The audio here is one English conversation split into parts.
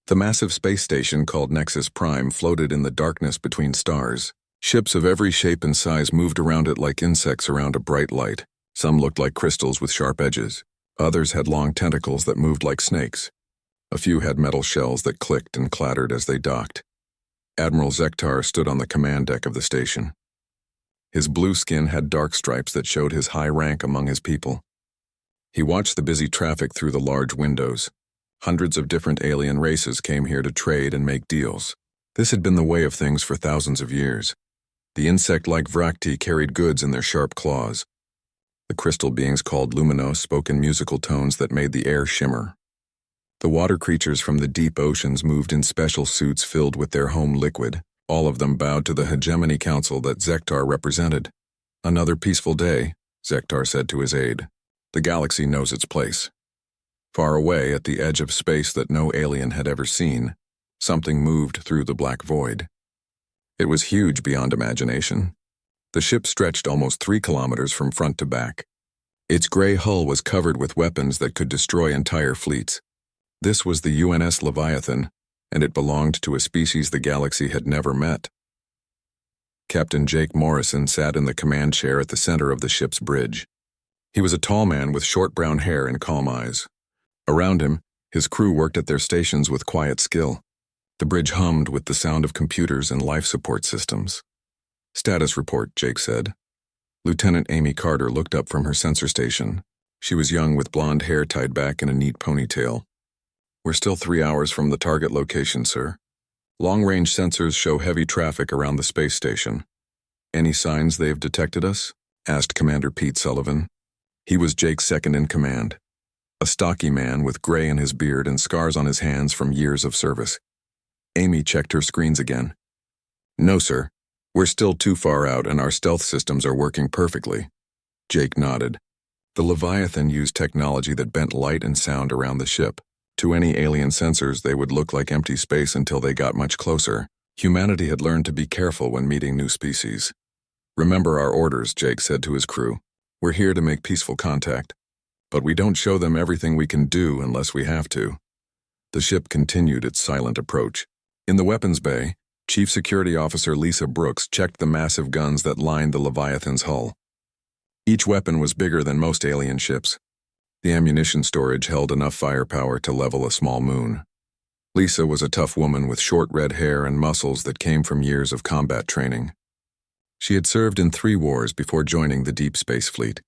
The massive space station called Nexus Prime floated in the darkness between stars. Ships of every shape and size moved around it like insects around a bright light. Some looked like crystals with sharp edges. Others had long tentacles that moved like snakes. A few had metal shells that clicked and clattered as they docked. Admiral Zektar stood on the command deck of the station. His blue skin had dark stripes that showed his high rank among his people. He watched the busy traffic through the large windows. Hundreds of different alien races came here to trade and make deals. This had been the way of things for thousands of years. The insect-like Vrakti carried goods in their sharp claws. The crystal beings called Luminos spoke in musical tones that made the air shimmer. The water creatures from the deep oceans moved in special suits filled with their home liquid. All of them bowed to the hegemony council that Zektar represented. "Another peaceful day," Zektar said to his aide. "The galaxy knows its place." Far away, at the edge of space that no alien had ever seen, something moved through the black void. It was huge beyond imagination. The ship stretched almost 3 kilometers from front to back. Its gray hull was covered with weapons that could destroy entire fleets. This was the UNS Leviathan, and it belonged to a species the galaxy had never met. Captain Jake Morrison sat in the command chair at the center of the ship's bridge. He was a tall man with short brown hair and calm eyes. Around him, his crew worked at their stations with quiet skill. The bridge hummed with the sound of computers and life support systems. "Status report," Jake said. Lieutenant Amy Carter looked up from her sensor station. She was young with blonde hair tied back in a neat ponytail. "We're still 3 hours from the target location, sir. Long-range sensors show heavy traffic around the space station." "Any signs they've detected us?" asked Commander Pete Sullivan. He was Jake's second in command. A stocky man with gray in his beard and scars on his hands from years of service. Amy checked her screens again. "No, sir. We're still too far out and our stealth systems are working perfectly." Jake nodded. The Leviathan used technology that bent light and sound around the ship. To any alien sensors, they would look like empty space until they got much closer. Humanity had learned to be careful when meeting new species. "Remember our orders," Jake said to his crew. "We're here to make peaceful contact. But we don't show them everything we can do unless we have to." The ship continued its silent approach. In the weapons bay, Chief Security Officer Lisa Brooks checked the massive guns that lined the Leviathan's hull. Each weapon was bigger than most alien ships. The ammunition storage held enough firepower to level a small moon. Lisa was a tough woman with short red hair and muscles that came from years of combat training. She had served in 3 wars before joining the Deep Space Fleet.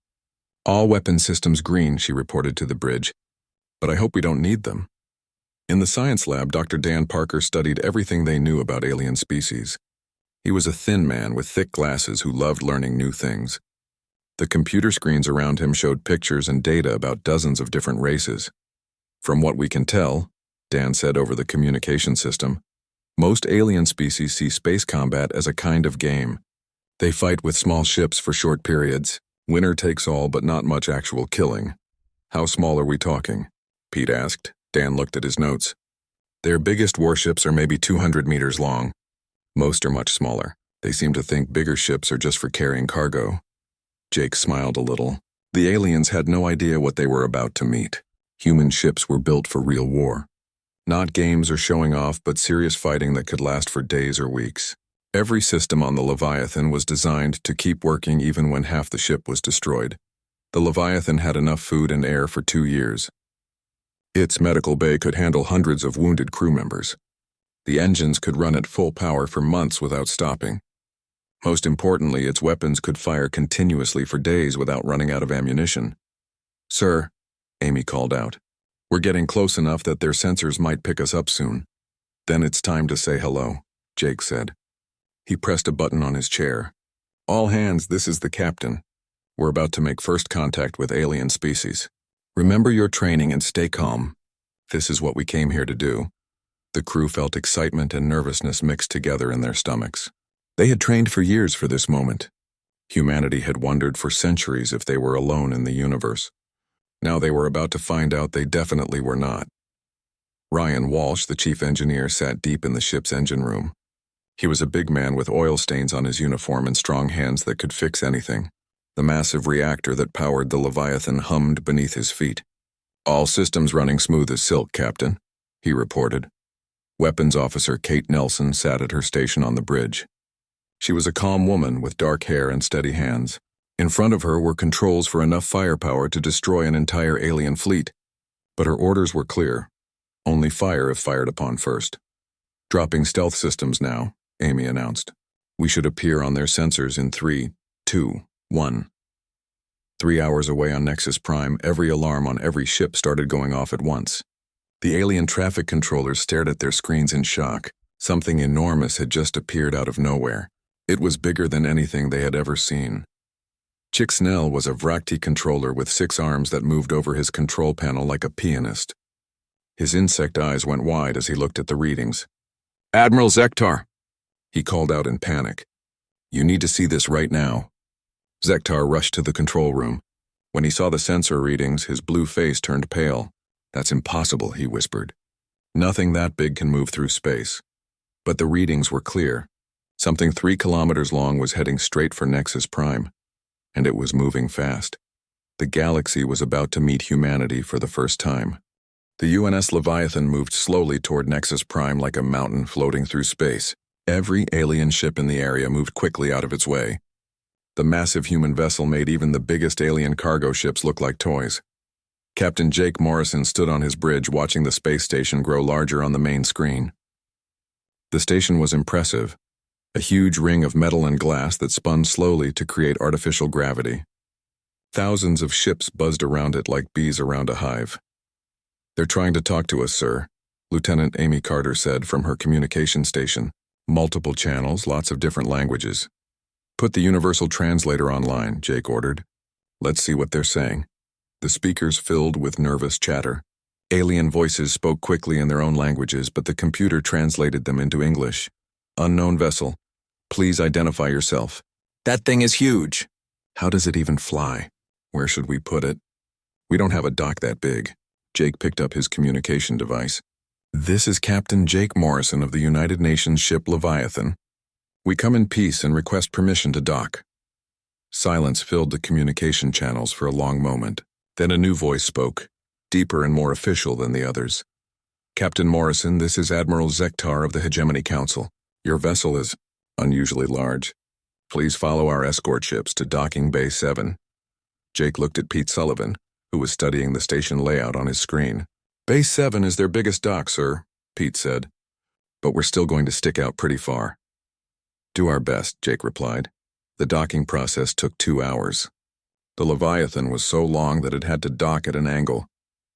"All weapon systems green," she reported to the bridge. "But I hope we don't need them." In the science lab, Dr. Dan Parker studied everything they knew about alien species. He was a thin man with thick glasses who loved learning new things. The computer screens around him showed pictures and data about dozens of different races. "From what we can tell," Dan said over the communication system, "most alien species see space combat as a kind of game. They fight with small ships for short periods. Winner takes all, but not much actual killing." "How small are we talking?" Pete asked. Dan looked at his notes. "Their biggest warships are maybe 200 meters long. Most are much smaller. They seem to think bigger ships are just for carrying cargo." Jake smiled a little. The aliens had no idea what they were about to meet. Human ships were built for real war. Not games or showing off, but serious fighting that could last for days or weeks. Every system on the Leviathan was designed to keep working even when half the ship was destroyed. The Leviathan had enough food and air for 2 years. Its medical bay could handle hundreds of wounded crew members. The engines could run at full power for months without stopping. Most importantly, its weapons could fire continuously for days without running out of ammunition. "Sir," Amy called out, "we're getting close enough that their sensors might pick us up soon." "Then it's time to say hello," Jake said. He pressed a button on his chair. "All hands, this is the captain. We're about to make first contact with alien species. Remember your training and stay calm. This is what we came here to do." The crew felt excitement and nervousness mixed together in their stomachs. They had trained for years for this moment. Humanity had wondered for centuries if they were alone in the universe. Now they were about to find out they definitely were not. Ryan Walsh, the chief engineer, sat deep in the ship's engine room. He was a big man with oil stains on his uniform and strong hands that could fix anything. The massive reactor that powered the Leviathan hummed beneath his feet. "All systems running smooth as silk, Captain," he reported. Weapons Officer Kate Nelson sat at her station on the bridge. She was a calm woman with dark hair and steady hands. In front of her were controls for enough firepower to destroy an entire alien fleet. But her orders were clear. Only fire if fired upon first. "Dropping stealth systems now," Amy announced. "We should appear on their sensors in 3, 2, 1. 3 hours away on Nexus Prime, every alarm on every ship started going off at once. The alien traffic controllers stared at their screens in shock. Something enormous had just appeared out of nowhere. It was bigger than anything they had ever seen. Chick Snell was a Vrakti controller with 6 arms that moved over his control panel like a pianist. His insect eyes went wide as he looked at the readings. "Admiral Zektar," he called out in panic. "You need to see this right now." Zektar rushed to the control room. When he saw the sensor readings, his blue face turned pale. "That's impossible," he whispered. "Nothing that big can move through space." But the readings were clear. Something 3 kilometers long was heading straight for Nexus Prime. And it was moving fast. The galaxy was about to meet humanity for the first time. The UNS Leviathan moved slowly toward Nexus Prime like a mountain floating through space. Every alien ship in the area moved quickly out of its way. The massive human vessel made even the biggest alien cargo ships look like toys. Captain Jake Morrison stood on his bridge watching the space station grow larger on the main screen. The station was impressive. A huge ring of metal and glass that spun slowly to create artificial gravity. Thousands of ships buzzed around it like bees around a hive. "They're trying to talk to us, sir," Lieutenant Amy Carter said from her communication station. "Multiple channels, lots of different languages." "Put the universal translator online," Jake ordered. "Let's see what they're saying." The speakers filled with nervous chatter. Alien voices spoke quickly in their own languages, but the computer translated them into English. "Unknown vessel. Please identify yourself." "That thing is huge." "How does it even fly? Where should we put it?" "We don't have a dock that big." Jake picked up his communication device. "This is Captain Jake Morrison of the United Nations ship Leviathan. We come in peace and request permission to dock." Silence filled the communication channels for a long moment. Then a new voice spoke, deeper and more official than the others. "Captain Morrison, this is Admiral Zektar of the Hegemony Council. Your vessel is unusually large. Please follow our escort ships to Docking Bay 7. Jake looked at Pete Sullivan, who was studying the station layout on his screen. "Bay 7 is their biggest dock, sir," Pete said. "But we're still going to stick out pretty far." "Do our best," Jake replied. The docking process took 2 hours. The Leviathan was so long that it had to dock at an angle,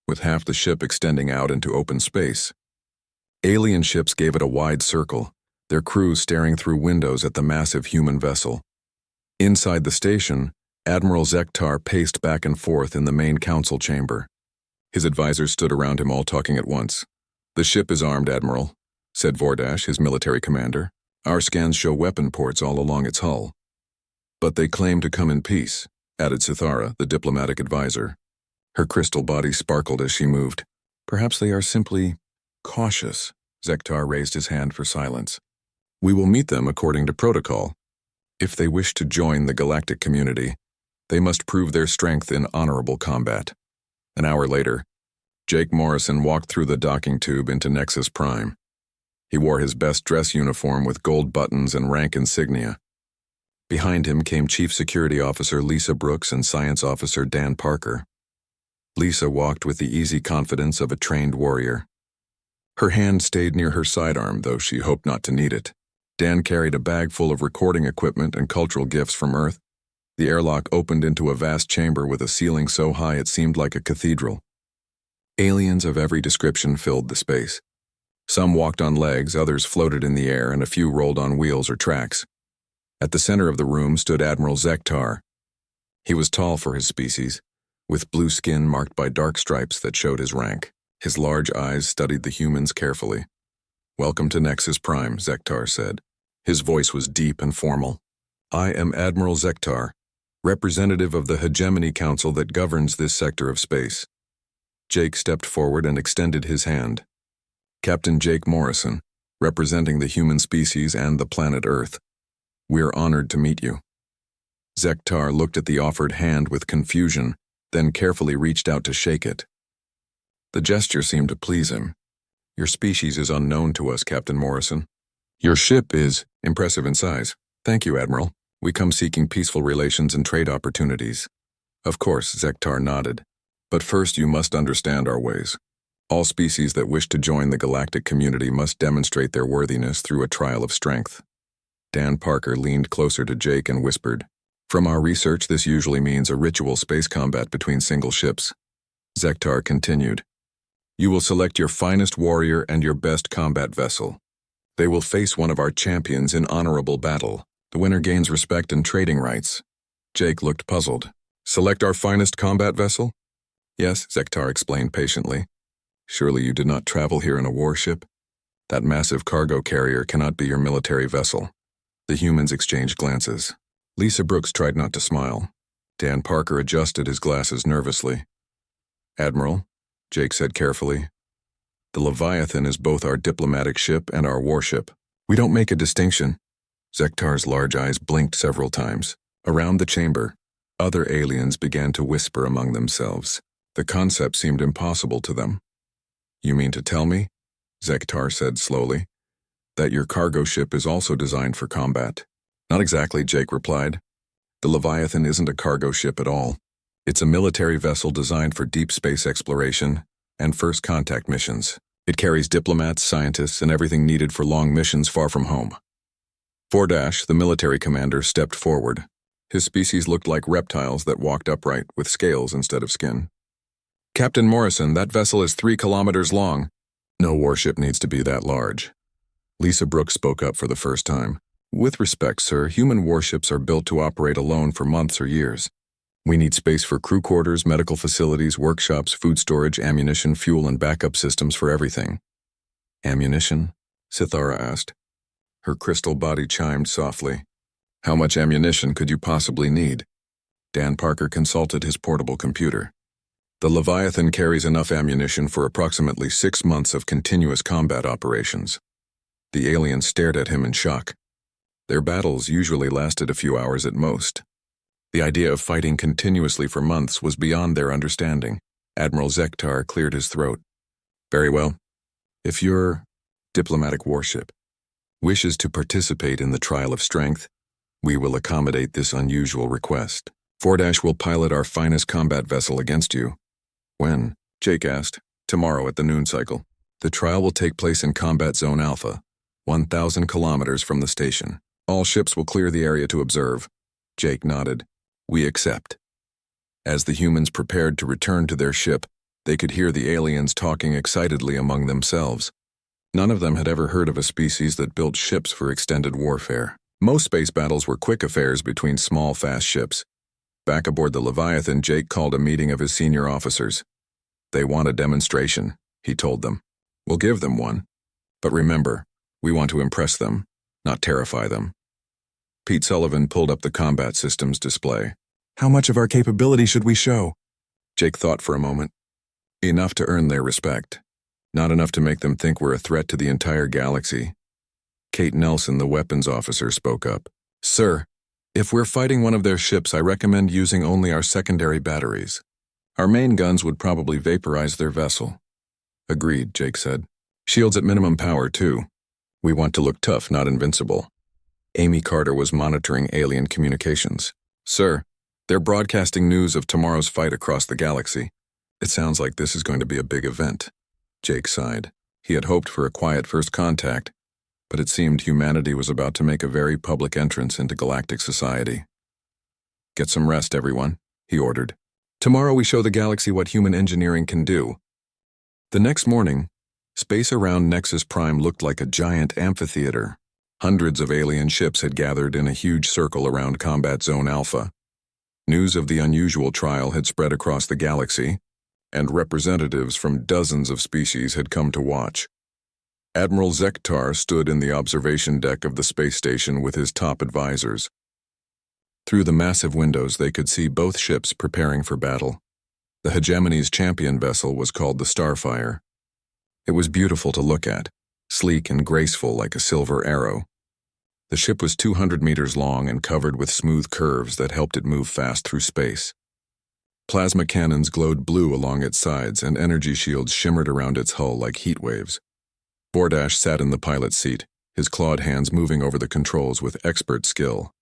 with half the ship extending out into open space. Alien ships gave it a wide circle, their crews staring through windows at the massive human vessel. Inside the station, Admiral Zektar paced back and forth in the main council chamber. His advisors stood around him, all talking at once. "The ship is armed, Admiral," said Vordash, his military commander. "Our scans show weapon ports all along its hull." "But they claim to come in peace," added Sithara, the diplomatic advisor. Her crystal body sparkled as she moved. "Perhaps they are simply cautious." Zektar raised his hand for silence. "We will meet them according to protocol. If they wish to join the galactic community, they must prove their strength in honorable combat." An hour later, Jake Morrison walked through the docking tube into Nexus Prime. He wore his best dress uniform with gold buttons and rank insignia. Behind him came Chief Security Officer Lisa Brooks and Science Officer Dan Parker. Lisa walked with the easy confidence of a trained warrior. Her hand stayed near her sidearm, though she hoped not to need it. Dan carried a bag full of recording equipment and cultural gifts from Earth. The airlock opened into a vast chamber with a ceiling so high it seemed like a cathedral. Aliens of every description filled the space. Some walked on legs, others floated in the air, and a few rolled on wheels or tracks. At the center of the room stood Admiral Zektar. He was tall for his species, with blue skin marked by dark stripes that showed his rank. His large eyes studied the humans carefully. "Welcome to Nexus Prime," Zektar said. His voice was deep and formal. "I am Admiral Zektar, representative of the Hegemony Council that governs this sector of space." Jake stepped forward and extended his hand. "Captain Jake Morrison, representing the human species and the planet Earth. We're honored to meet you." Zektar looked at the offered hand with confusion, then carefully reached out to shake it. The gesture seemed to please him. Your species is unknown to us, Captain Morrison. Your ship is impressive in size. Thank you, Admiral. We come seeking peaceful relations and trade opportunities. Of course, Zektar nodded. But first you must understand our ways. All species that wish to join the galactic community must demonstrate their worthiness through a trial of strength. Dan Parker leaned closer to Jake and whispered, "From our research, this usually means a ritual space combat between single ships." Zektar continued, "You will select your finest warrior and your best combat vessel. They will face one of our champions in honorable battle. The winner gains respect and trading rights." Jake looked puzzled. "Select our finest combat vessel?" "Yes," Zektar explained patiently. "Surely you did not travel here in a warship? That massive cargo carrier cannot be your military vessel." The humans exchanged glances. Lisa Brooks tried not to smile. Dan Parker adjusted his glasses nervously. "Admiral," Jake said carefully, "the Leviathan is both our diplomatic ship and our warship. We don't make a distinction." Zektar's large eyes blinked several times. Around the chamber, other aliens began to whisper among themselves. The concept seemed impossible to them. "You mean to tell me," Zektar said slowly, "that your cargo ship is also designed for combat?" "Not exactly," Jake replied. "The Leviathan isn't a cargo ship at all. It's a military vessel designed for deep space exploration and first contact missions. It carries diplomats, scientists, and everything needed for long missions far from home." 4-, the military commander, stepped forward. His species looked like reptiles that walked upright, with scales instead of skin. "Captain Morrison, that vessel is 3 kilometers long." "No warship needs to be that large." Lisa Brooks spoke up for the first time. "With respect, sir, human warships are built to operate alone for months or years. We need space for crew quarters, medical facilities, workshops, food storage, ammunition, fuel, and backup systems for everything." "Ammunition?" Sithara asked. Her crystal body chimed softly. "How much ammunition could you possibly need?" Dan Parker consulted his portable computer. "The Leviathan carries enough ammunition for approximately 6 months of continuous combat operations." The alien stared at him in shock. Their battles usually lasted a few hours at most. The idea of fighting continuously for months was beyond their understanding. Admiral Zektar cleared his throat. "Very well. If your diplomatic warship wishes to participate in the trial of strength, we will accommodate this unusual request. 4- will pilot our finest combat vessel against you." "When?" Jake asked. "Tomorrow at the noon cycle. The trial will take place in Combat Zone Alpha, 1,000 kilometers from the station. All ships will clear the area to observe." Jake nodded. "We accept." As the humans prepared to return to their ship, they could hear the aliens talking excitedly among themselves. None of them had ever heard of a species that built ships for extended warfare. Most space battles were quick affairs between small, fast ships. Back aboard the Leviathan, Jake called a meeting of his senior officers. "They want a demonstration," he told them. "We'll give them one. But remember, we want to impress them, not terrify them." Pete Sullivan pulled up the combat systems display. "How much of our capability should we show?" Jake thought for a moment. "Enough to earn their respect. Not enough to make them think we're a threat to the entire galaxy." Kate Nelson, the weapons officer, spoke up. "Sir, if we're fighting one of their ships, I recommend using only our secondary batteries. Our main guns would probably vaporize their vessel." "Agreed," Jake said. "Shields at minimum power, too. We want to look tough, not invincible." Amy Carter was monitoring alien communications. "Sir, they're broadcasting news of tomorrow's fight across the galaxy. It sounds like this is going to be a big event." Jake sighed. He had hoped for a quiet first contact, but it seemed humanity was about to make a very public entrance into galactic society. "Get some rest, everyone," he ordered. "Tomorrow we show the galaxy what human engineering can do." The next morning, space around Nexus Prime looked like a giant amphitheater. Hundreds of alien ships had gathered in a huge circle around Combat Zone Alpha. News of the unusual trial had spread across the galaxy, and representatives from dozens of species had come to watch. Admiral Zektar stood in the observation deck of the space station with his top advisors. Through the massive windows they could see both ships preparing for battle. The hegemony's champion vessel was called the Starfire. It was beautiful to look at, sleek and graceful like a silver arrow. The ship was 200 meters long and covered with smooth curves that helped it move fast through space. Plasma cannons glowed blue along its sides and energy shields shimmered around its hull like heat waves. Vordash sat in the pilot's seat, his clawed hands moving over the controls with expert skill.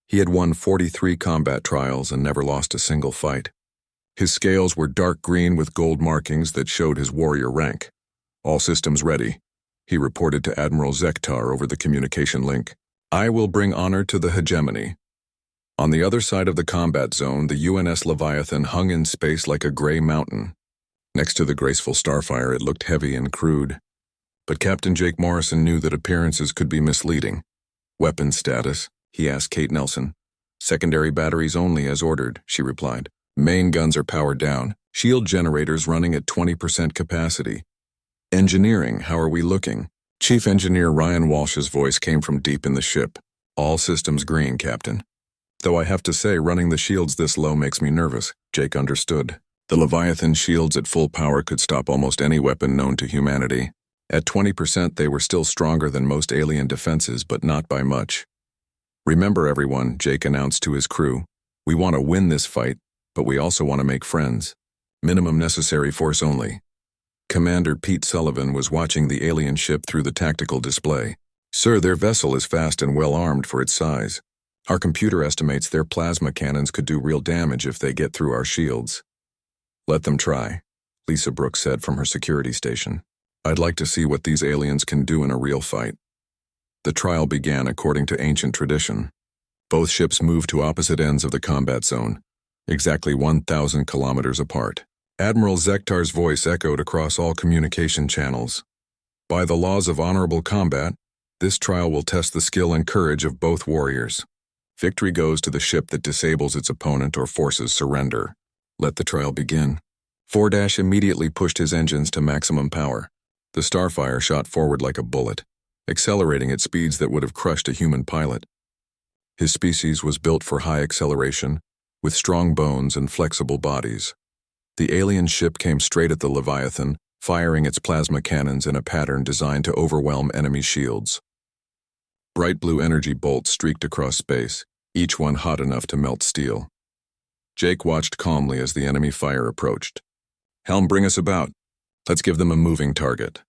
He had won 43 combat trials and never lost a single fight. His scales were dark green with gold markings that showed his warrior rank. All systems ready, he reported to Admiral Zektar over the communication link. I will bring honor to the hegemony. On the other side of the combat zone, the UNS Leviathan hung in space like a gray mountain. Next to the graceful Starfire, it looked heavy and crude. But Captain Jake Morrison knew that appearances could be misleading. Weapon status, he asked Kate Nelson. Secondary batteries only as ordered, she replied. Main guns are powered down, shield generators running at 20% capacity. Engineering, how are we looking? Chief Engineer Ryan Walsh's voice came from deep in the ship. All systems green, Captain. Though I have to say, running the shields this low makes me nervous, Jake understood. The Leviathan shields at full power could stop almost any weapon known to humanity. At 20%, they were still stronger than most alien defenses, but not by much. Remember, everyone, Jake announced to his crew. We want to win this fight, but we also want to make friends. Minimum necessary force only. Commander Pete Sullivan was watching the alien ship through the tactical display. Sir, their vessel is fast and well armed for its size. Our computer estimates their plasma cannons could do real damage if they get through our shields. Let them try, Lisa Brooks said from her security station. I'd like to see what these aliens can do in a real fight. The trial began according to ancient tradition. Both ships moved to opposite ends of the combat zone, exactly 1,000 kilometers apart. Admiral Zektar's voice echoed across all communication channels. By the laws of honorable combat, this trial will test the skill and courage of both warriors. Victory goes to the ship that disables its opponent or forces surrender. Let the trial begin. Vordash immediately pushed his engines to maximum power. The Starfire shot forward like a bullet, accelerating at speeds that would have crushed a human pilot. His species was built for high acceleration, with strong bones and flexible bodies. The alien ship came straight at the Leviathan, firing its plasma cannons in a pattern designed to overwhelm enemy shields. Bright blue energy bolts streaked across space, each one hot enough to melt steel. Jake watched calmly as the enemy fire approached. Helm, bring us about. Let's give them a moving target.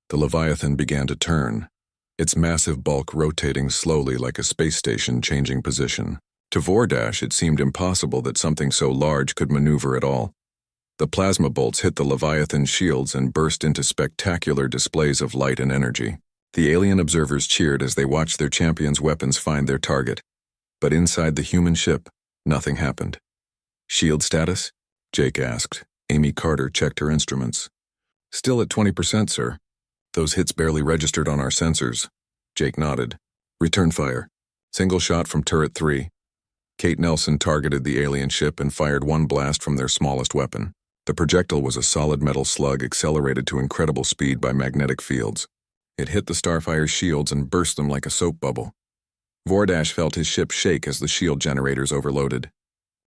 The Leviathan began to turn, its massive bulk rotating slowly like a space station changing position. To Vordash, it seemed impossible that something so large could maneuver at all. The plasma bolts hit the Leviathan's shields and burst into spectacular displays of light and energy. The alien observers cheered as they watched their champion's weapons find their target. But inside the human ship, nothing happened. Shield status? Jake asked. Amy Carter checked her instruments. Still at 20%, sir. Those hits barely registered on our sensors. Jake nodded. Return fire. Single shot from turret 3. Kate Nelson targeted the alien ship and fired one blast from their smallest weapon. The projectile was a solid metal slug accelerated to incredible speed by magnetic fields. It hit the Starfire's shields and burst them like a soap bubble. Vordash felt his ship shake as the shield generators overloaded.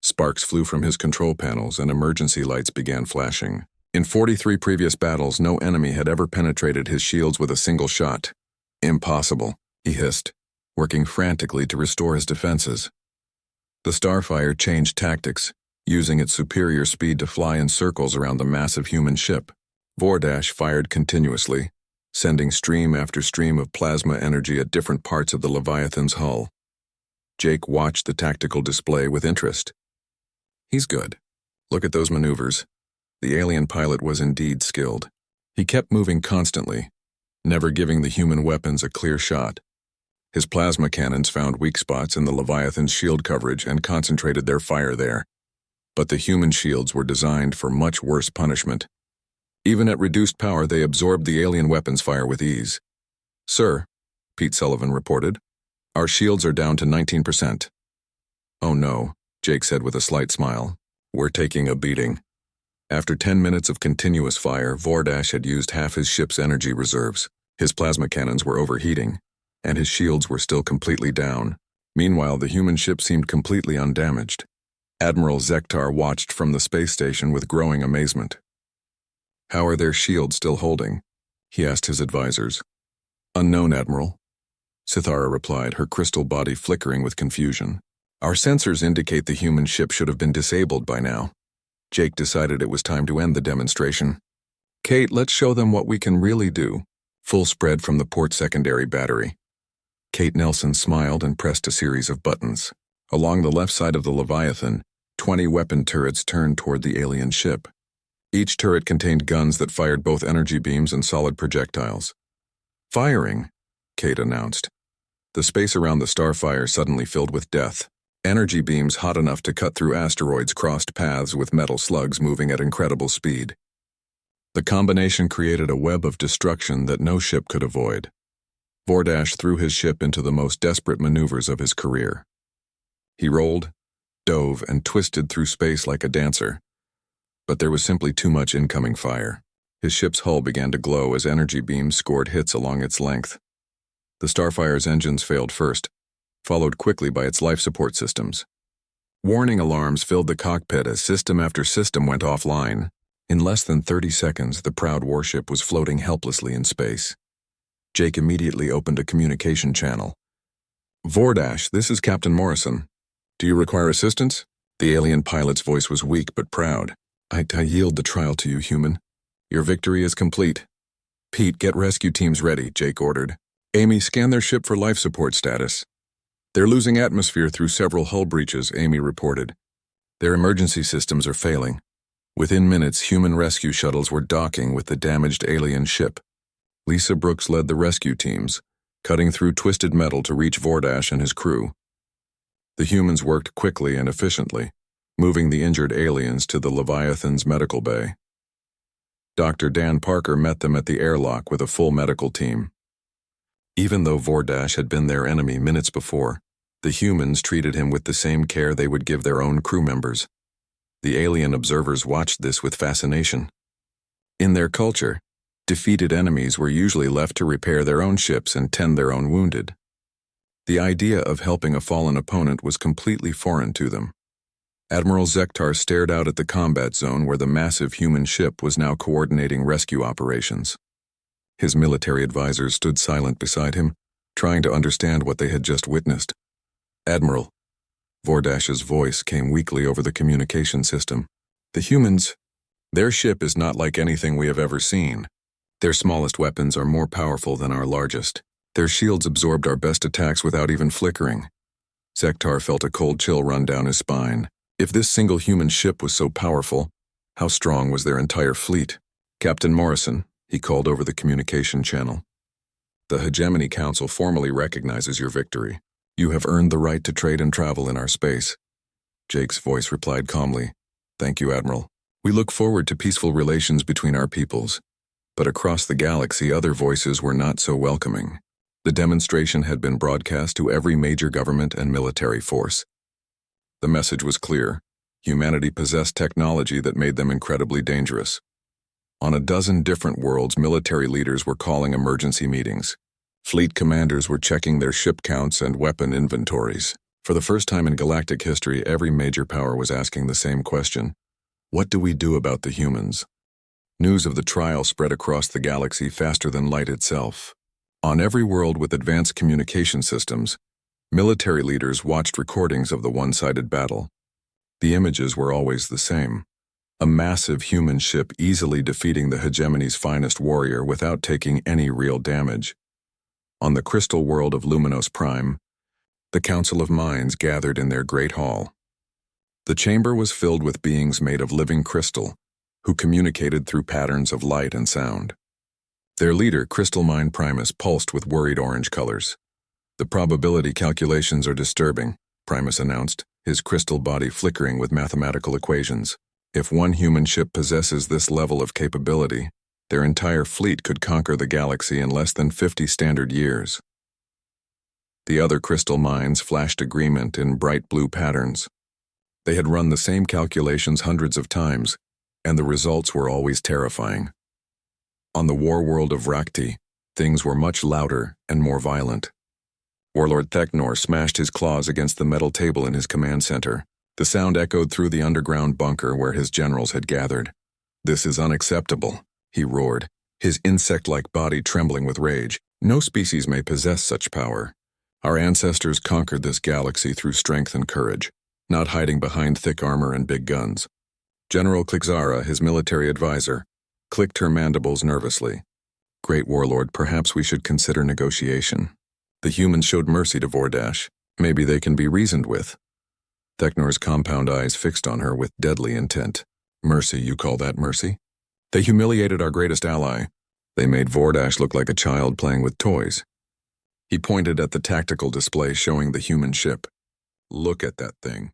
Sparks flew from his control panels and emergency lights began flashing. In 43 previous battles, no enemy had ever penetrated his shields with a single shot. Impossible, he hissed, working frantically to restore his defenses. The Starfire changed tactics, using its superior speed to fly in circles around the massive human ship. Vordash fired continuously, sending stream after stream of plasma energy at different parts of the Leviathan's hull. Jake watched the tactical display with interest. He's good. Look at those maneuvers. The alien pilot was indeed skilled. He kept moving constantly, never giving the human weapons a clear shot. His plasma cannons found weak spots in the Leviathan's shield coverage and concentrated their fire there. But the human shields were designed for much worse punishment. Even at reduced power, they absorbed the alien weapons' fire with ease. Sir, Pete Sullivan reported, our shields are down to 19%. Oh no, Jake said with a slight smile. We're taking a beating. After 10 minutes of continuous fire, Vordash had used half his ship's energy reserves. His plasma cannons were overheating, and his shields were still completely down. Meanwhile, the human ship seemed completely undamaged. Admiral Zektar watched from the space station with growing amazement. How are their shields still holding? He asked his advisors. Unknown, Admiral. Sithara replied, her crystal body flickering with confusion. Our sensors indicate the human ship should have been disabled by now. Jake decided it was time to end the demonstration. Kate, let's show them what we can really do. full spread from the port secondary battery. Kate Nelson smiled and pressed a series of buttons. Along the left side of the Leviathan, 20 weapon turrets turned toward the alien ship. Each turret contained guns that fired both energy beams and solid projectiles. "Firing," Kate announced. The space around the Starfire suddenly filled with death. Energy beams hot enough to cut through asteroids crossed paths with metal slugs moving at incredible speed. The combination created a web of destruction that no ship could avoid. Vordash threw his ship into the most desperate maneuvers of his career. He rolled, dove, and twisted through space like a dancer. But there was simply too much incoming fire. His ship's hull began to glow as energy beams scored hits along its length. The Starfire's engines failed first, followed quickly by its life support systems. Warning alarms filled the cockpit as system after system went offline. In less than 30 seconds, the proud warship was floating helplessly in space. Jake immediately opened a communication channel. "Vordash, this is Captain Morrison. Do you require assistance?" The alien pilot's voice was weak but proud. I yield the trial to you, human. Your victory is complete." "Pete, get rescue teams ready," Jake ordered. "Amy, scan their ship for life support status." "They're losing atmosphere through several hull breaches," Amy reported. "Their emergency systems are failing." Within minutes, human rescue shuttles were docking with the damaged alien ship. Lisa Brooks led the rescue teams, cutting through twisted metal to reach Vordash and his crew. The humans worked quickly and efficiently, moving the injured aliens to the Leviathan's medical bay. Dr. Dan Parker met them at the airlock with a full medical team. Even though Vordash had been their enemy minutes before, the humans treated him with the same care they would give their own crew members. The alien observers watched this with fascination. In their culture, defeated enemies were usually left to repair their own ships and tend their own wounded. The idea of helping a fallen opponent was completely foreign to them. Admiral Zektar stared out at the combat zone where the massive human ship was now coordinating rescue operations. His military advisors stood silent beside him, trying to understand what they had just witnessed. "Admiral," Vordash's voice came weakly over the communication system. "The humans, their ship is not like anything we have ever seen. Their smallest weapons are more powerful than our largest. Their shields absorbed our best attacks without even flickering." Zektar felt a cold chill run down his spine. If this single human ship was so powerful, how strong was their entire fleet? "Captain Morrison," he called over the communication channel. "The Hegemony Council formally recognizes your victory. You have earned the right to trade and travel in our space." Jake's voice replied calmly, "Thank you, Admiral. We look forward to peaceful relations between our peoples." But across the galaxy, other voices were not so welcoming. The demonstration had been broadcast to every major government and military force. The message was clear. Humanity possessed technology that made them incredibly dangerous. On a dozen different worlds, military leaders were calling emergency meetings. Fleet commanders were checking their ship counts and weapon inventories. For the first time in galactic history, every major power was asking the same question: what do we do about the humans? News of the trial spread across the galaxy faster than light itself. On every world with advanced communication systems, military leaders watched recordings of the one-sided battle. The images were always the same. A massive human ship easily defeating the Hegemony's finest warrior without taking any real damage. On the crystal world of Luminos Prime, the Council of Minds gathered in their great hall. The chamber was filled with beings made of living crystal, who communicated through patterns of light and sound. Their leader, Crystal Mind Primus, pulsed with worried orange colors. "The probability calculations are disturbing," Primus announced, his crystal body flickering with mathematical equations. "If one human ship possesses this level of capability, their entire fleet could conquer the galaxy in less than 50 standard years." The other crystal minds flashed agreement in bright blue patterns. They had run the same calculations hundreds of times, and the results were always terrifying. On the war world of Rakti, things were much louder and more violent. Warlord Theknor smashed his claws against the metal table in his command center. The sound echoed through the underground bunker where his generals had gathered. "This is unacceptable," he roared, his insect-like body trembling with rage. "No species may possess such power. Our ancestors conquered this galaxy through strength and courage, not hiding behind thick armor and big guns." General Klixara, his military advisor, clicked her mandibles nervously. Great Warlord, perhaps we should consider negotiation. The humans showed mercy to Vordash. Maybe they can be reasoned with. Theknor's compound eyes fixed on her with deadly intent. Mercy, you call that mercy? They humiliated our greatest ally. They made Vordash look like a child playing with toys. He pointed at the tactical display showing the human ship. Look at that thing.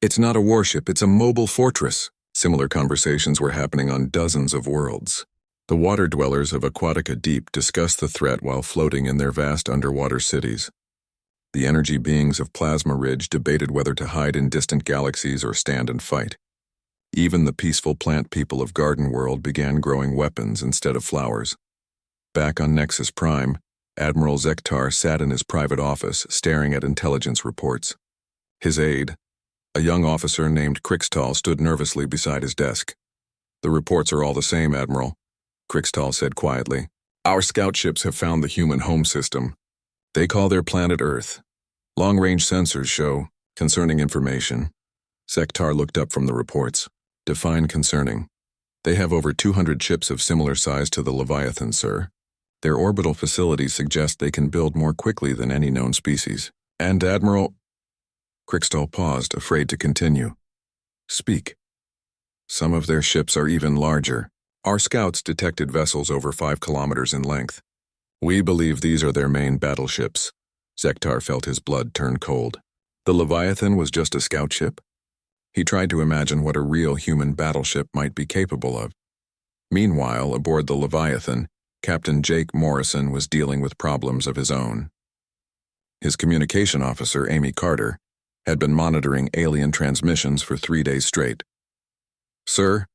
It's not a warship, it's a mobile fortress. Similar conversations were happening on dozens of worlds. The water dwellers of Aquatica Deep discussed the threat while floating in their vast underwater cities. The energy beings of Plasma Ridge debated whether to hide in distant galaxies or stand and fight. Even the peaceful plant people of Garden World began growing weapons instead of flowers. Back on Nexus Prime, Admiral Zektar sat in his private office staring at intelligence reports. His aide, a young officer named Krixtal, stood nervously beside his desk. The reports are all the same, Admiral, Krixtal said quietly. Our scout ships have found the human home system. They call their planet Earth. Long-range sensors show concerning information. Zektar looked up from the reports. Define concerning. They have over 200 ships of similar size to the Leviathan, sir. Their orbital facilities suggest they can build more quickly than any known species. And Admiral... Krixtal paused, afraid to continue. Speak. Some of their ships are even larger. Our scouts detected vessels over 5 kilometers in length. We believe these are their main battleships. Zektar felt his blood turn cold. The Leviathan was just a scout ship? He tried to imagine what a real human battleship might be capable of. Meanwhile, aboard the Leviathan, Captain Jake Morrison was dealing with problems of his own. His communication officer, Amy Carter, had been monitoring alien transmissions for 3 days straight. Sir,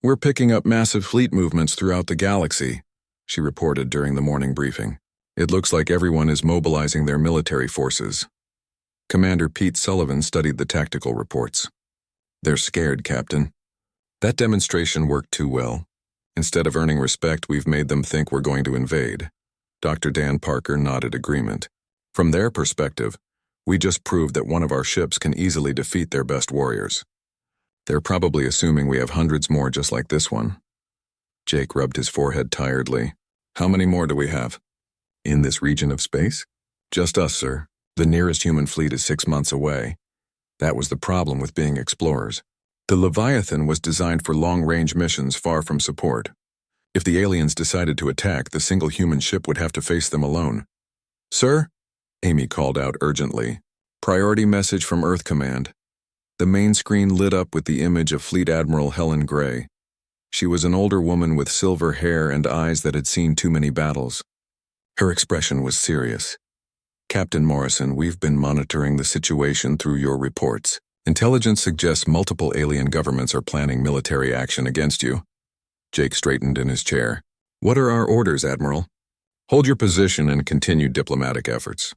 we're picking up massive fleet movements throughout the galaxy, she reported during the morning briefing. It looks like everyone is mobilizing their military forces. Commander Pete Sullivan studied the tactical reports. They're scared, Captain. That demonstration worked too well. Instead of earning respect, we've made them think we're going to invade. Dr. Dan Parker nodded agreement. From their perspective, we just proved that one of our ships can easily defeat their best warriors. They're probably assuming we have hundreds more just like this one. Jake rubbed his forehead tiredly. How many more do we have? In this region of space? Just us, sir. The nearest human fleet is 6 months away. That was the problem with being explorers. The Leviathan was designed for long-range missions far from support. If the aliens decided to attack, the single human ship would have to face them alone. Sir? Amy called out urgently. Priority message from Earth Command. The main screen lit up with the image of Fleet Admiral Helen Gray. She was an older woman with silver hair and eyes that had seen too many battles. Her expression was serious. Captain Morrison, we've been monitoring the situation through your reports. Intelligence suggests multiple alien governments are planning military action against you. Jake straightened in his chair. What are our orders, Admiral? Hold your position and continue diplomatic efforts.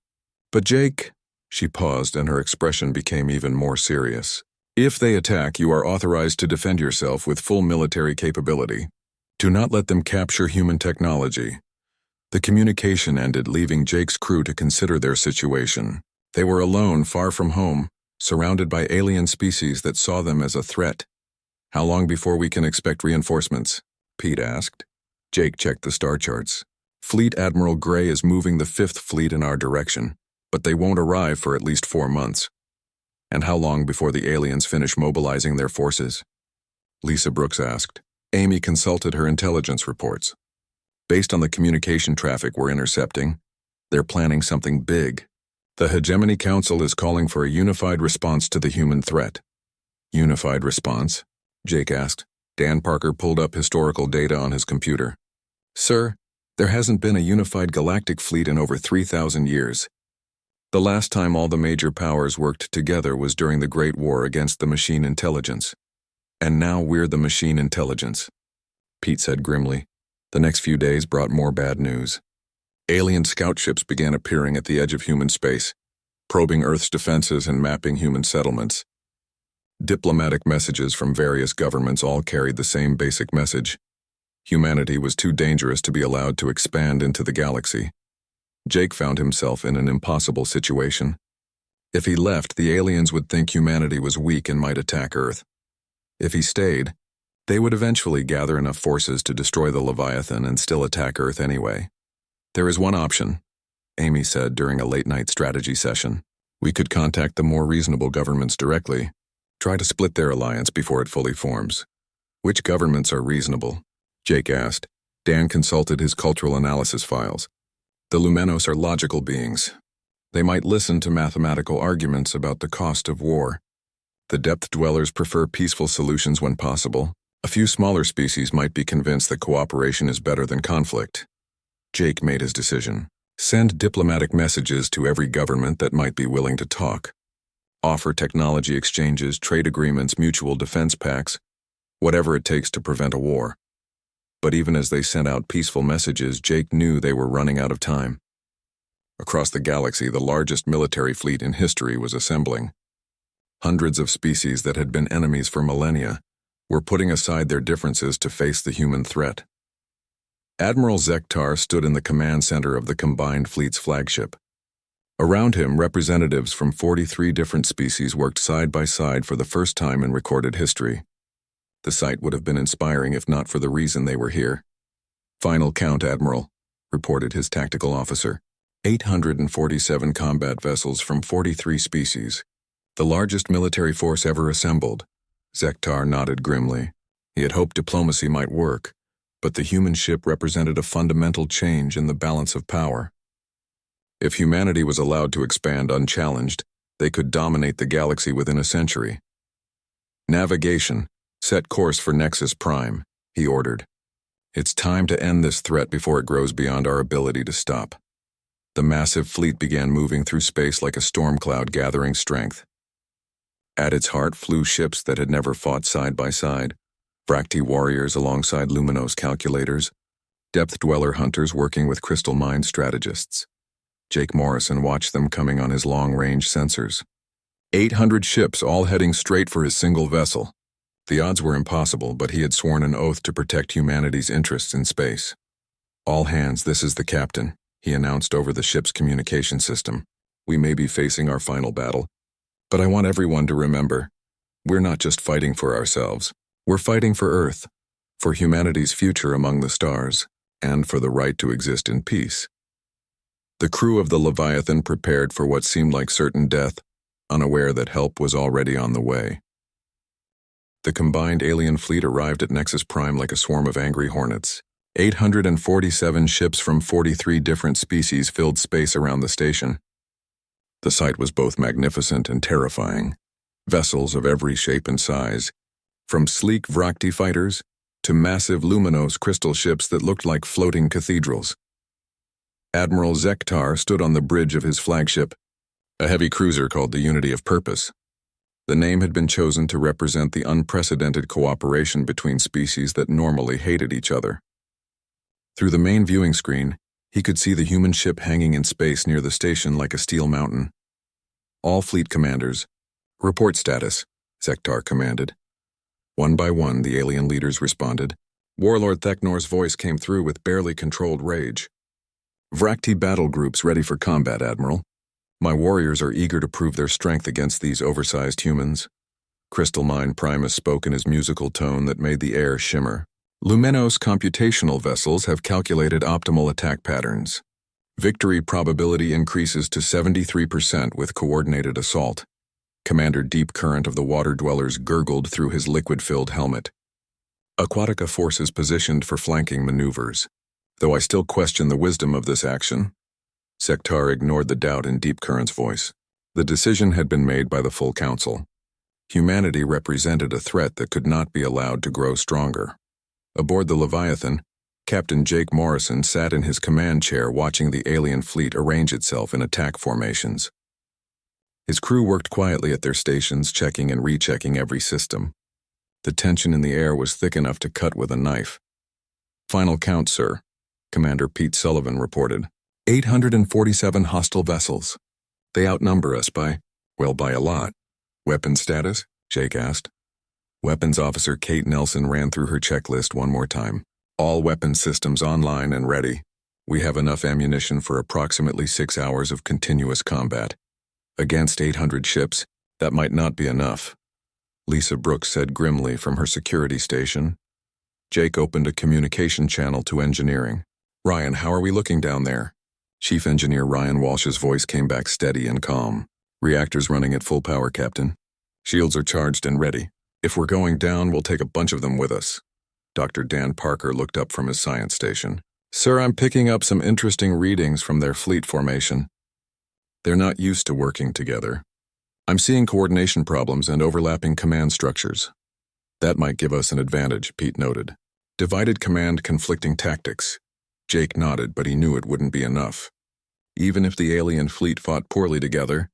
But Jake... She paused and her expression became even more serious. If they attack, you are authorized to defend yourself with full military capability. Do not let them capture human technology. The communication ended, leaving Jake's crew to consider their situation. They were alone, far from home, surrounded by alien species that saw them as a threat. How long before we can expect reinforcements? Pete asked. Jake checked the star charts. Fleet Admiral Gray is moving the 5th Fleet in our direction, but they won't arrive for at least 4 months. And how long before the aliens finish mobilizing their forces? Lisa Brooks asked. Amy consulted her intelligence reports. Based on the communication traffic we're intercepting, they're planning something big. The Hegemony Council is calling for a unified response to the human threat. Unified response? Jake asked. Dan Parker pulled up historical data on his computer. Sir, there hasn't been a unified galactic fleet in over 3,000 years. The last time all the major powers worked together was during the Great War against the machine intelligence. And now we're the machine intelligence, Pete said grimly. The next few days brought more bad news. Alien scout ships began appearing at the edge of human space, probing Earth's defenses and mapping human settlements. Diplomatic messages from various governments all carried the same basic message. Humanity was too dangerous to be allowed to expand into the galaxy. Jake found himself in an impossible situation. If he left, the aliens would think humanity was weak and might attack Earth. If he stayed, They would eventually gather enough forces to destroy the Leviathan and still attack Earth anyway. There is one option, Amy said during a late-night strategy session. We could contact the more reasonable governments directly, try to split their alliance before it fully forms. Which governments are reasonable? Jake asked. Dan consulted his cultural analysis files. The Lumenos are logical beings. They might listen to mathematical arguments about the cost of war. The depth dwellers prefer peaceful solutions when possible. A few smaller species might be convinced that cooperation is better than conflict. Jake made his decision. Send diplomatic messages to every government that might be willing to talk. Offer technology exchanges, trade agreements, mutual defense pacts, whatever it takes to prevent a war. But even as they sent out peaceful messages, Jake knew they were running out of time. Across the galaxy, the largest military fleet in history was assembling. Hundreds of species that had been enemies for millennia were putting aside their differences to face the human threat. Admiral Zektar stood in the command center of the combined fleet's flagship. Around him, representatives from 43 different species worked side by side for the first time in recorded history. The sight would have been inspiring if not for the reason they were here. Final count, Admiral, reported his tactical officer. 847 combat vessels from 43 species. The largest military force ever assembled. Zektar nodded grimly. He had hoped diplomacy might work, but the human ship represented a fundamental change in the balance of power. If humanity was allowed to expand unchallenged, they could dominate the galaxy within a century. Navigation. Set course for Nexus Prime, he ordered. It's time to end this threat before it grows beyond our ability to stop. The massive fleet began moving through space like a storm cloud gathering strength. At its heart flew ships that had never fought side by side, Bracti warriors alongside Luminos calculators, depth dweller hunters working with crystal mind strategists. Jake Morrison watched them coming on his long-range sensors. 800 ships all heading straight for his single vessel. The odds were impossible, but he had sworn an oath to protect humanity's interests in space. All hands, this is the captain, he announced over the ship's communication system. We may be facing our final battle, but I want everyone to remember, we're not just fighting for ourselves. We're fighting for Earth, for humanity's future among the stars, and for the right to exist in peace. The crew of the Leviathan prepared for what seemed like certain death, unaware that help was already on the way. The combined alien fleet arrived at Nexus Prime like a swarm of angry hornets. 847 ships from 43 different species filled space around the station. The sight was both magnificent and terrifying. Vessels of every shape and size, from sleek Vracti fighters to massive Luminos crystal ships that looked like floating cathedrals. Admiral Zektar stood on the bridge of his flagship, a heavy cruiser called the Unity of Purpose. The name had been chosen to represent the unprecedented cooperation between species that normally hated each other. Through the main viewing screen, he could see the human ship hanging in space near the station like a steel mountain. All fleet commanders, report status, Zektar commanded. One by one, the alien leaders responded. Warlord Theknor's voice came through with barely controlled rage. Vracti battle groups ready for combat, Admiral. My warriors are eager to prove their strength against these oversized humans. Crystal Mind Primus spoke in his musical tone that made the air shimmer. Lumenos computational vessels have calculated optimal attack patterns. Victory probability increases to 73% with coordinated assault. Commander Deep Current of the Water Dwellers gurgled through his liquid-filled helmet. Aquatica forces positioned for flanking maneuvers. Though I still question the wisdom of this action. Zektar ignored the doubt in Deep Current's voice. The decision had been made by the full council. Humanity represented a threat that could not be allowed to grow stronger. Aboard the Leviathan, Captain Jake Morrison sat in his command chair watching the alien fleet arrange itself in attack formations. His crew worked quietly at their stations, checking and rechecking every system. The tension in the air was thick enough to cut with a knife. Final count, sir, Commander Pete Sullivan reported. 847 hostile vessels. They outnumber us by a lot. Weapon status? Jake asked. Weapons Officer Kate Nelson ran through her checklist one more time. All weapon systems online and ready. We have enough ammunition for approximately 6 hours of continuous combat. Against 800 ships, that might not be enough. Lisa Brooks said grimly from her security station, Jake opened a communication channel to engineering. Ryan, how are we looking down there? Chief Engineer Ryan Walsh's voice came back steady and calm. Reactors running at full power, Captain. Shields are charged and ready. If we're going down, we'll take a bunch of them with us. Dr. Dan Parker looked up from his science station. Sir, I'm picking up some interesting readings from their fleet formation. They're not used to working together. I'm seeing coordination problems and overlapping command structures. That might give us an advantage, Pete noted. Divided command, conflicting tactics. Jake nodded, but he knew it wouldn't be enough. Even if the alien fleet fought poorly together,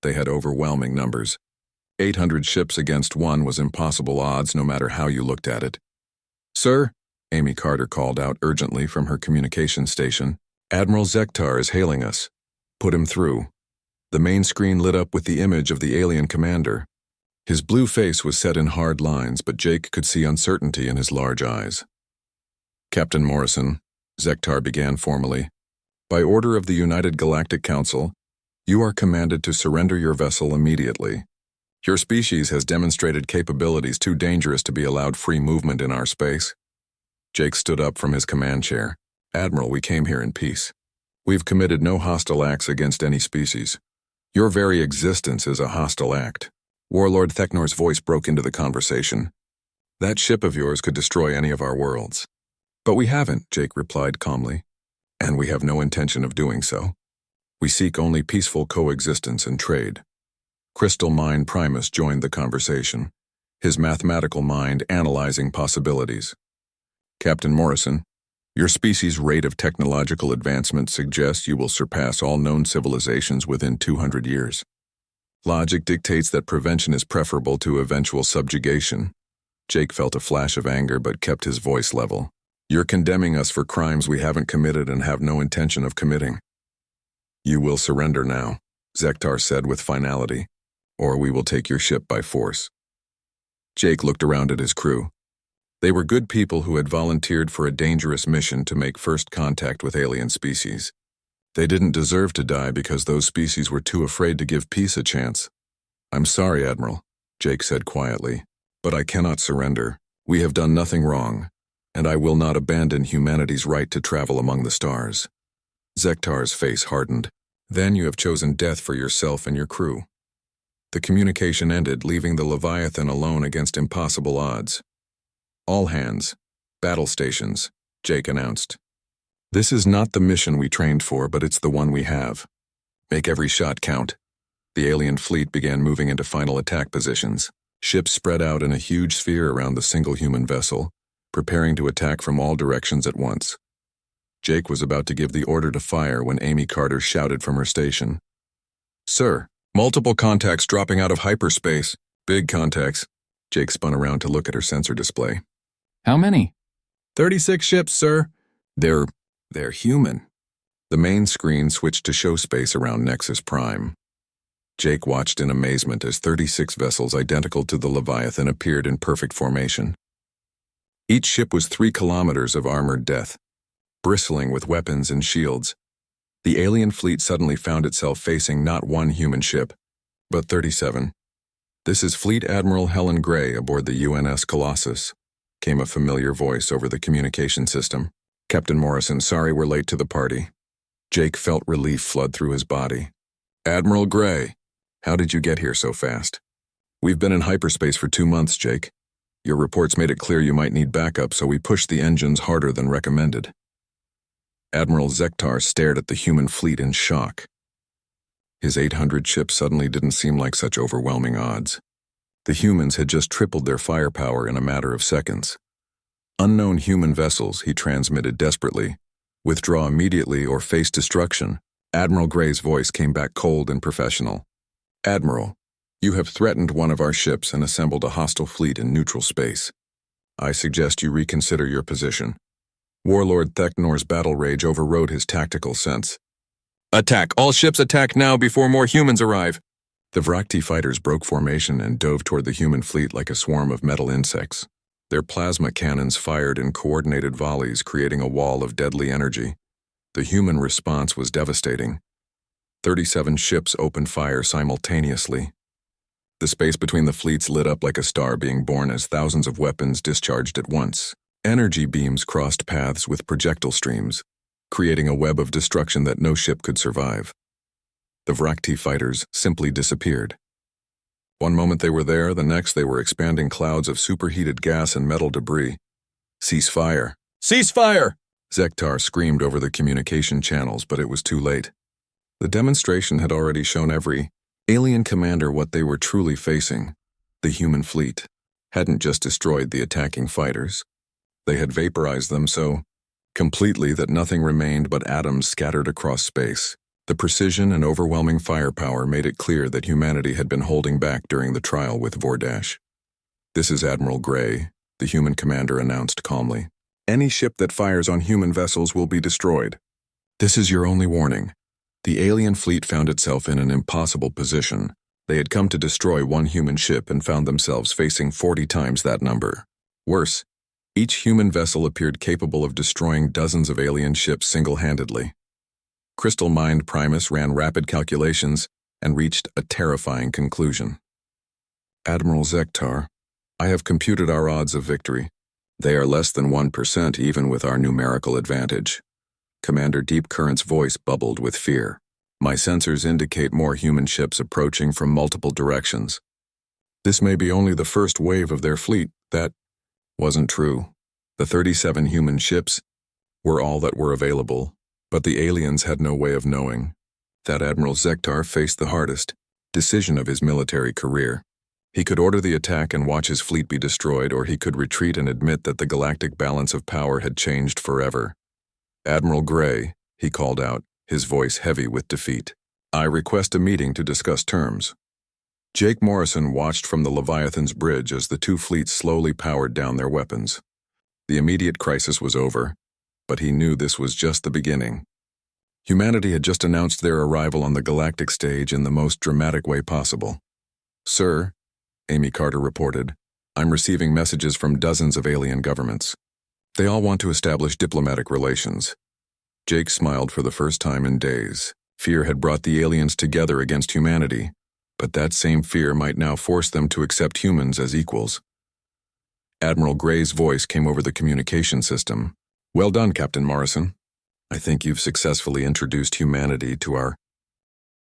they had overwhelming numbers. 800 ships against one was impossible odds no matter how you looked at it. Sir, Amy Carter called out urgently from her communication station. Admiral Zektar is hailing us. Put him through. The main screen lit up with the image of the alien commander. His blue face was set in hard lines, but Jake could see uncertainty in his large eyes. Captain Morrison, Zektar began formally. By order of the United Galactic Council, you are commanded to surrender your vessel immediately. Your species has demonstrated capabilities too dangerous to be allowed free movement in our space. Jake stood up from his command chair. Admiral, we came here in peace. We've committed no hostile acts against any species. Your very existence is a hostile act. Warlord Theknor's voice broke into the conversation. That ship of yours could destroy any of our worlds. But we haven't, Jake replied calmly. And we have no intention of doing so. We seek only peaceful coexistence and trade. Crystal Mind Primus joined the conversation, his mathematical mind analyzing possibilities. Captain Morrison, your species' rate of technological advancement suggests you will surpass all known civilizations within 200 years. Logic dictates that prevention is preferable to eventual subjugation. Jake felt a flash of anger but kept his voice level. You're condemning us for crimes we haven't committed and have no intention of committing. You will surrender now, Zektar said with finality, or we will take your ship by force. Jake looked around at his crew. They were good people who had volunteered for a dangerous mission to make first contact with alien species. They didn't deserve to die because those species were too afraid to give peace a chance. I'm sorry, Admiral, Jake said quietly, but I cannot surrender. We have done nothing wrong, and I will not abandon humanity's right to travel among the stars. Zektar's face hardened. Then you have chosen death for yourself and your crew. The communication ended, leaving the Leviathan alone against impossible odds. All hands, battle stations, Jake announced. This is not the mission we trained for, but it's the one we have. Make every shot count. The alien fleet began moving into final attack positions. Ships spread out in a huge sphere around the single human vessel, preparing to attack from all directions at once. Jake was about to give the order to fire when Amy Carter shouted from her station. Sir, multiple contacts dropping out of hyperspace. Big contacts. Jake spun around to look at her sensor display. How many? 36 ships, sir. They're human. The main screen switched to show space around Nexus Prime. Jake watched in amazement as 36 vessels identical to the Leviathan appeared in perfect formation. Each ship was 3 kilometers of armored death, bristling with weapons and shields. The alien fleet suddenly found itself facing not one human ship, but 37. This is Fleet Admiral Helen Gray aboard the UNS Colossus, came a familiar voice over the communication system. Captain Morrison, sorry we're late to the party. Jake felt relief flood through his body. Admiral Gray, how did you get here so fast? We've been in hyperspace for 2 months, Jake. Your reports made it clear you might need backup, so we pushed the engines harder than recommended. Admiral Zektar stared at the human fleet in shock. His 800 ships suddenly didn't seem like such overwhelming odds. The humans had just tripled their firepower in a matter of seconds. Unknown human vessels, he transmitted desperately. Withdraw immediately or face destruction. Admiral Gray's voice came back cold and professional. Admiral, you have threatened one of our ships and assembled a hostile fleet in neutral space. I suggest you reconsider your position. Warlord Theknor's battle rage overrode his tactical sense. Attack! All ships attack now before more humans arrive! The Vrakti fighters broke formation and dove toward the human fleet like a swarm of metal insects. Their plasma cannons fired in coordinated volleys, creating a wall of deadly energy. The human response was devastating. 37 ships opened fire simultaneously. The space between the fleets lit up like a star being born as thousands of weapons discharged at once. Energy beams crossed paths with projectile streams, creating a web of destruction that no ship could survive. The Vrakti fighters simply disappeared. One moment they were there, the next they were expanding clouds of superheated gas and metal debris. "Cease fire! Cease fire!" Zektar screamed over the communication channels, but it was too late. The demonstration had already shown every alien commander what they were truly facing. The human fleet hadn't just destroyed the attacking fighters. They had vaporized them so completely that nothing remained but atoms scattered across space. The precision and overwhelming firepower made it clear that humanity had been holding back during the trial with Vordash. "This is Admiral Gray," the human commander announced calmly. "Any ship that fires on human vessels will be destroyed. This is your only warning." The alien fleet found itself in an impossible position. They had come to destroy one human ship and found themselves facing 40 times that number. Worse, each human vessel appeared capable of destroying dozens of alien ships single-handedly. Crystal Mind Primus ran rapid calculations and reached a terrifying conclusion. "Admiral Zektar, I have computed our odds of victory. They are less than 1% even with our numerical advantage." Commander Deep Current's voice bubbled with fear. "My sensors indicate more human ships approaching from multiple directions. This may be only the first wave of their fleet." That wasn't true. The 37 human ships were all that were available, but the aliens had no way of knowing that Admiral Zektar faced the hardest decision of his military career. He could order the attack and watch his fleet be destroyed, or he could retreat and admit that the galactic balance of power had changed forever. "Admiral Gray," he called out, his voice heavy with defeat. "I request a meeting to discuss terms." Jake Morrison watched from the Leviathan's bridge as the two fleets slowly powered down their weapons. The immediate crisis was over, but he knew this was just the beginning. Humanity had just announced their arrival on the galactic stage in the most dramatic way possible. "Sir," Amy Carter reported, "I'm receiving messages from dozens of alien governments. They all want to establish diplomatic relations." Jake smiled for the first time in days. Fear had brought the aliens together against humanity, but that same fear might now force them to accept humans as equals. Admiral Gray's voice came over the communication system. "Well done, Captain Morrison. I think you've successfully introduced humanity to our